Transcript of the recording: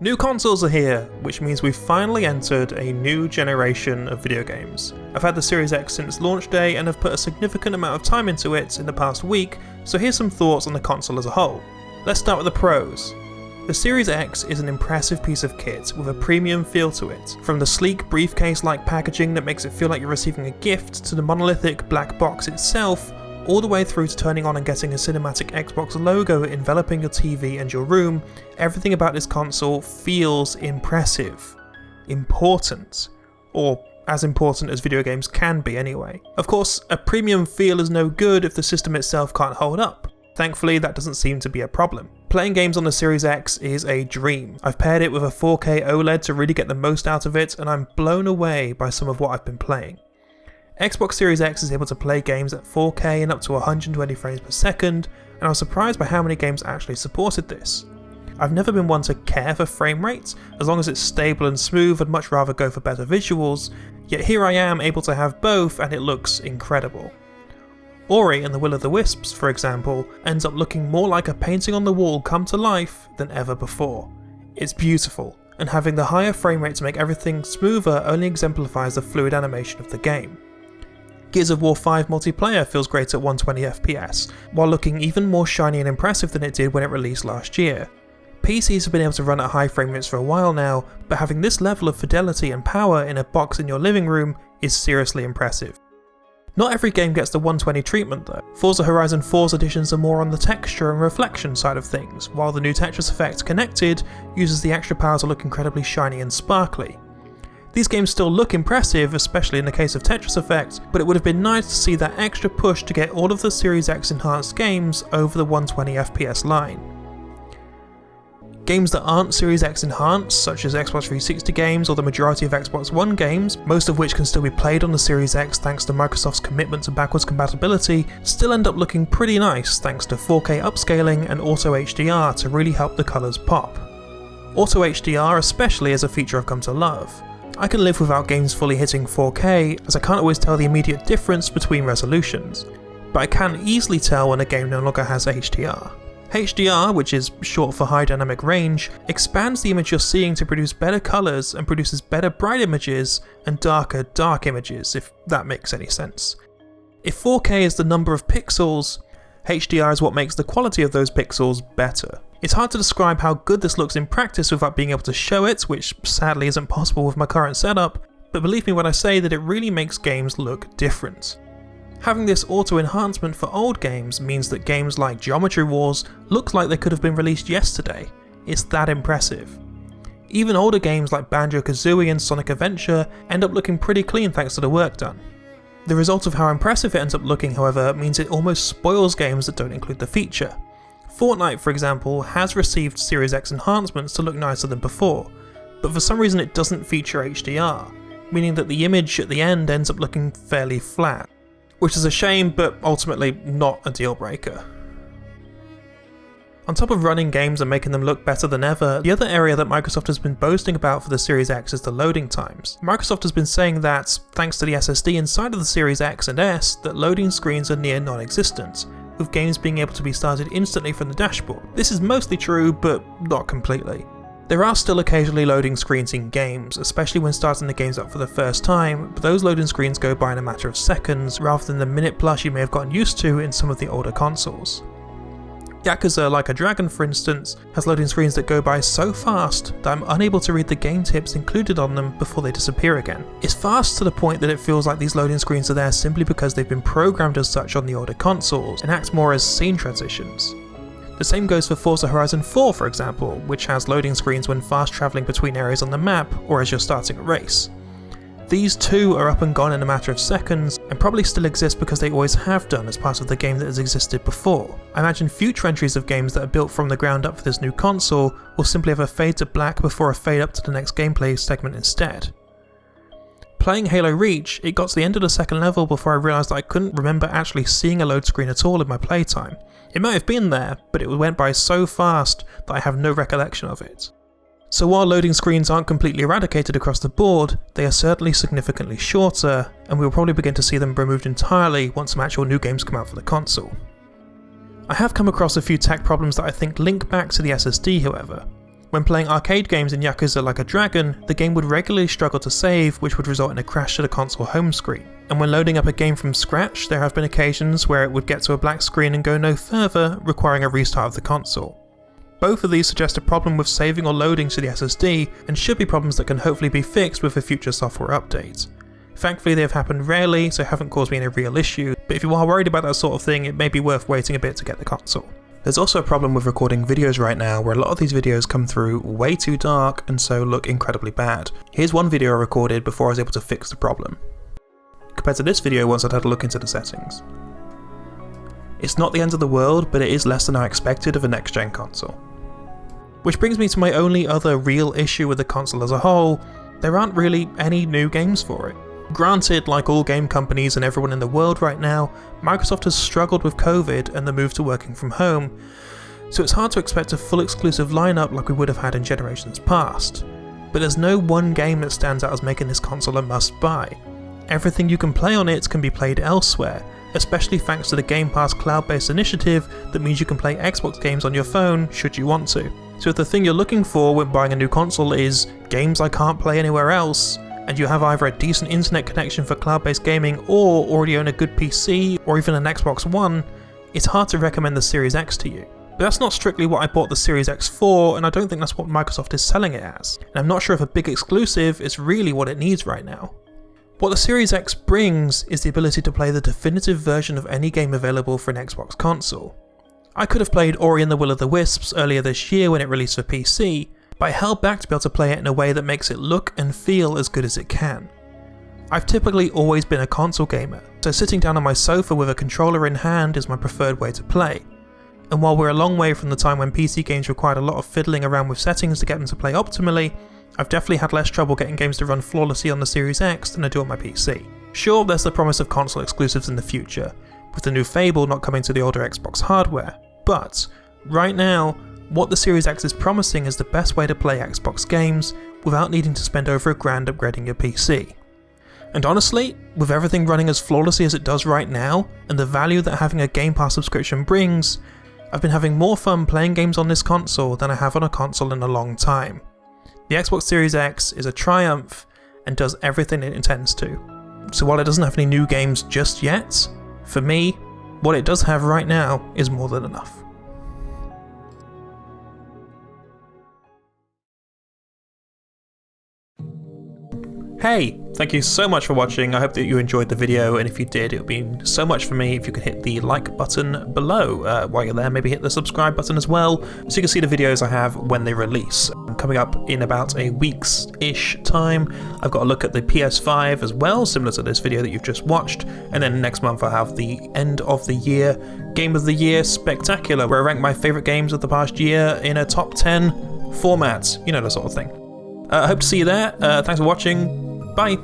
New consoles are here, which means we've finally entered a new generation of video games. I've had the Series X since launch day and have put a significant amount of time into it in the past week, so here's some thoughts on the console as a whole. Let's start with the pros. The Series X is an impressive piece of kit with a premium feel to it, from the sleek briefcase-like packaging that makes it feel like you're receiving a gift to the monolithic black box itself, all the way through to turning on and getting a cinematic Xbox logo enveloping your TV and your room. Everything about this console feels impressive. Important. Or as important as video games can be anyway. Of course, a premium feel is no good if the system itself can't hold up. Thankfully, that doesn't seem to be a problem. Playing games on the Series X is a dream. I've paired it with a 4K OLED to really get the most out of it, and I'm blown away by some of what I've been playing. Xbox Series X is able to play games at 4K and up to 120 frames per second, and I was surprised by how many games actually supported this. I've never been one to care for frame rates, as long as it's stable and smooth I'd much rather go for better visuals, yet here I am able to have both and it looks incredible. Ori and the Will of the Wisps, for example, ends up looking more like a painting on the wall come to life than ever before. It's beautiful, and having the higher frame rate to make everything smoother only exemplifies the fluid animation of the game. Gears of War 5 multiplayer feels great at 120 FPS, while looking even more shiny and impressive than it did when it released last year. PCs have been able to run at high frame rates for a while now, but having this level of fidelity and power in a box in your living room is seriously impressive. Not every game gets the 120 treatment though. Forza Horizon 4's additions are more on the texture and reflection side of things, while the new Tetris Effect Connected uses the extra power to look incredibly shiny and sparkly. These games still look impressive, especially in the case of Tetris Effect, but it would have been nice to see that extra push to get all of the Series X enhanced games over the 120 FPS line. Games that aren't Series X enhanced, such as Xbox 360 games or the majority of Xbox One games, most of which can still be played on the Series X thanks to Microsoft's commitment to backwards compatibility, still end up looking pretty nice thanks to 4K upscaling and Auto HDR to really help the colours pop. Auto HDR especially is a feature I've come to love. I can live without games fully hitting 4K, as I can't always tell the immediate difference between resolutions, but I can easily tell when a game no longer has HDR. HDR, which is short for High Dynamic Range, expands the image you're seeing to produce better colours and produces better bright images and darker dark images, if that makes any sense. If 4K is the number of pixels, HDR is what makes the quality of those pixels better. It's hard to describe how good this looks in practice without being able to show it, which sadly isn't possible with my current setup, but believe me when I say that it really makes games look different. Having this auto enhancement for old games means that games like Geometry Wars look like they could have been released yesterday. It's that impressive. Even older games like Banjo-Kazooie and Sonic Adventure end up looking pretty clean thanks to the work done. The result of how impressive it ends up looking, however, means it almost spoils games that don't include the feature. Fortnite, for example, has received Series X enhancements to look nicer than before, but for some reason it doesn't feature HDR, meaning that the image at the end ends up looking fairly flat, which is a shame but ultimately not a deal breaker. On top of running games and making them look better than ever, the other area that Microsoft has been boasting about for the Series X is the loading times. Microsoft has been saying that, thanks to the SSD inside of the Series X and S, that loading screens are near non-existent, with games being able to be started instantly from the dashboard. This is mostly true, but not completely. There are still occasionally loading screens in games, especially when starting the games up for the first time, but those loading screens go by in a matter of seconds, rather than the minute plus you may have gotten used to in some of the older consoles. Yakuza Like a Dragon, for instance, has loading screens that go by so fast that I'm unable to read the game tips included on them before they disappear again. It's fast to the point that it feels like these loading screens are there simply because they've been programmed as such on the older consoles, and act more as scene transitions. The same goes for Forza Horizon 4, for example, which has loading screens when fast travelling between areas on the map or as you're starting a race. These too are up and gone in a matter of seconds, and probably still exist because they always have done as part of the game that has existed before. I imagine future entries of games that are built from the ground up for this new console will simply have a fade to black before a fade up to the next gameplay segment instead. Playing Halo Reach, it got to the end of the second level before I realised that I couldn't remember actually seeing a load screen at all in my playtime. It might have been there, but it went by so fast that I have no recollection of it. So while loading screens aren't completely eradicated across the board, they are certainly significantly shorter, and we will probably begin to see them removed entirely once some actual new games come out for the console. I have come across a few tech problems that I think link back to the SSD, however. When playing arcade games in Yakuza Like a Dragon, the game would regularly struggle to save, which would result in a crash to the console home screen. And when loading up a game from scratch, there have been occasions where it would get to a black screen and go no further, requiring a restart of the console. Both of these suggest a problem with saving or loading to the SSD, and should be problems that can hopefully be fixed with a future software update. Thankfully they have happened rarely, so haven't caused me any real issue, but if you are worried about that sort of thing, it may be worth waiting a bit to get the console. There's also a problem with recording videos right now where a lot of these videos come through way too dark and so look incredibly bad. Here's one video I recorded before I was able to fix the problem, compared to this video once I'd had a look into the settings. It's not the end of the world, but it is less than I expected of a next-gen console. Which brings me to my only other real issue with the console as a whole: there aren't really any new games for it. Granted, like all game companies and everyone in the world right now, Microsoft has struggled with COVID and the move to working from home, so it's hard to expect a full exclusive lineup like we would have had in generations past. But there's no one game that stands out as making this console a must-buy. Everything you can play on it can be played elsewhere, especially thanks to the Game Pass cloud-based initiative that means you can play Xbox games on your phone should you want to. So if the thing you're looking for when buying a new console is games I can't play anywhere else, and you have either a decent internet connection for cloud-based gaming or already own a good PC or even an Xbox One, it's hard to recommend the Series X to you. But that's not strictly what I bought the Series X for, and I don't think that's what Microsoft is selling it as. And I'm not sure if a big exclusive is really what it needs right now. What the Series X brings is the ability to play the definitive version of any game available for an Xbox console. I could have played Ori and the Will of the Wisps earlier this year when it released for PC, but I held back to be able to play it in a way that makes it look and feel as good as it can. I've typically always been a console gamer, so sitting down on my sofa with a controller in hand is my preferred way to play. And while we're a long way from the time when PC games required a lot of fiddling around with settings to get them to play optimally, I've definitely had less trouble getting games to run flawlessly on the Series X than I do on my PC. Sure, there's the promise of console exclusives in the future, with the new Fable not coming to the older Xbox hardware, but right now, what the Series X is promising is the best way to play Xbox games without needing to spend over $1,000 upgrading your PC. And honestly, with everything running as flawlessly as it does right now, and the value that having a Game Pass subscription brings, I've been having more fun playing games on this console than I have on a console in a long time. The Xbox Series X is a triumph and does everything it intends to. So while it doesn't have any new games just yet, for me, what it does have right now is more than enough. Hey, thank you so much for watching. I hope that you enjoyed the video, and if you did, it would mean so much for me if you could hit the like button below. While you're there, maybe hit the subscribe button as well, so you can see the videos I have when they release. Coming up in about a week's-ish time, I've got a look at the PS5 as well, similar to this video that you've just watched, and then next month I'll have the end of the year Game of the Year Spectacular, where I rank my favourite games of the past year in a top 10 format, you know, the sort of thing. I hope to see you there. Thanks for watching. Bye.